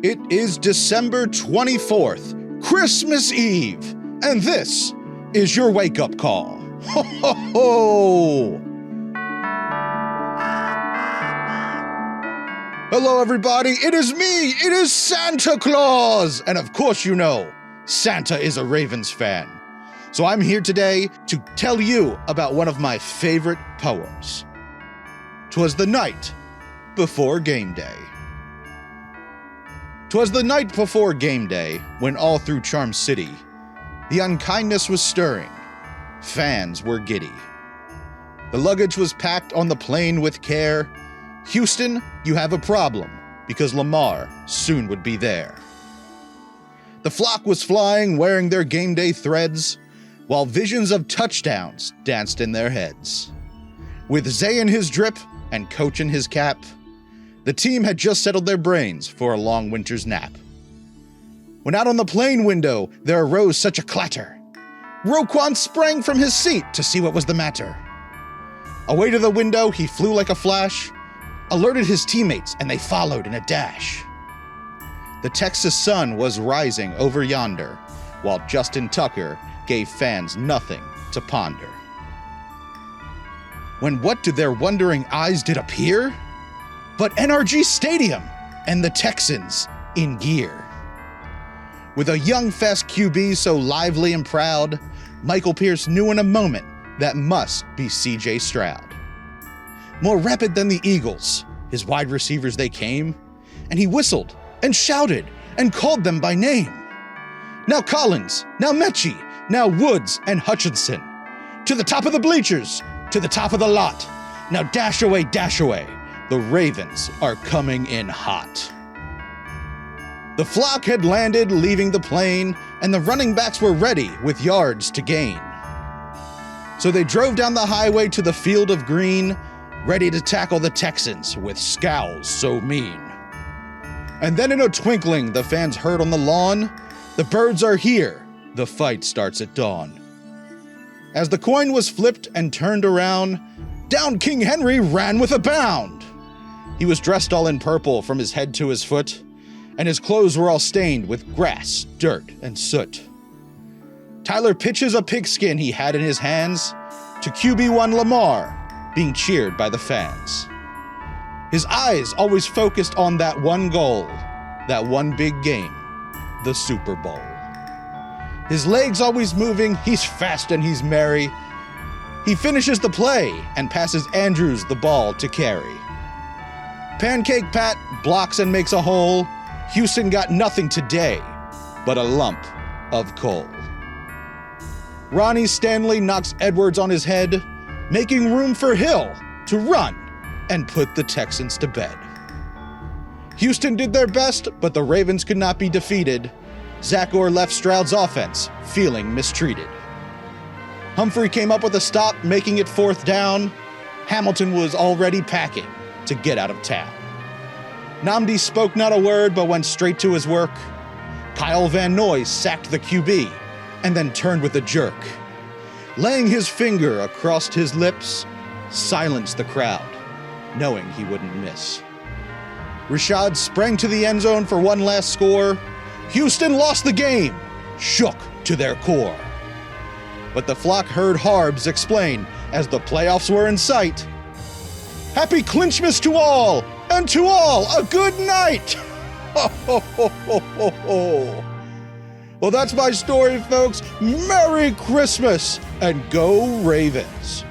It is December 24th, Christmas Eve, and this is your Wake Up Caw. Ho ho ho! Hello everybody, it is me, it is Santa Claus! And of course you know, Santa is a Ravens fan. So I'm here today to tell you about one of my favorite poems. 'Twas the night before game day. 'Twas the night before game day, when all through Charm City, the unkindness was stirring, fans were giddy. The luggage was packed on the plane with care. Houston, you have a problem, because Lamar soon would be there. The flock was flying, wearing their game day threads, while visions of touchdowns danced in their heads. With Zay in his drip and Coach in his cap, the team had just settled their brains for a long winter's nap. When out on the plane window there arose such a clatter, Roquan sprang from his seat to see what was the matter. Away to the window he flew like a flash, alerted his teammates and they followed in a dash. The Texas sun was rising over yonder, while Justin Tucker gave fans nothing to ponder. When what to their wondering eyes did appear? But NRG Stadium and the Texans in gear. With a young fast QB so lively and proud, Michael Pierce knew in a moment that must be CJ Stroud. More rapid than the Eagles, his wide receivers they came, and he whistled and shouted and called them by name. Now Collins, now Mechie, now Woods and Hutchinson. To the top of the bleachers, to the top of the lot. Now dash away, the Ravens are coming in hot. The flock had landed, leaving the plane, and the running backs were ready with yards to gain. So they drove down the highway to the field of green, ready to tackle the Texans with scowls so mean. And then in a twinkling, the fans heard on the lawn, the birds are here, the fight starts at dawn. As the coin was flipped and turned around, down King Henry ran with a bound. He was dressed all in purple from his head to his foot, and his clothes were all stained with grass, dirt, and soot. Tyler pitches a pigskin he had in his hands to QB1 Lamar, being cheered by the fans. His eyes always focused on that one goal, that one big game, the Super Bowl. His legs always moving, he's fast and he's merry. He finishes the play and passes Andrews the ball to carry. Pancake Pat blocks and makes a hole. Houston got nothing today but a lump of coal. Ronnie Stanley knocks Edwards on his head, making room for Hill to run and put the Texans to bed. Houston did their best, but the Ravens could not be defeated. Zach Orr left Stroud's offense feeling mistreated. Humphrey came up with a stop, making it fourth down. Hamilton was already packing to get out of town. Nnamdi spoke not a word, but went straight to his work. Kyle Van Noy sacked the QB and then turned with a jerk. Laying his finger across his lips, silenced the crowd, knowing he wouldn't miss. Rashad sprang to the end zone for one last score. Houston lost the game, shook to their core. But the flock heard Harbs explain as the playoffs were in sight. Happy Clinchmas to all, and to all a good night! Ho, ho, ho, ho, ho, ho. Well, that's my story, folks. Merry Christmas, and go Ravens!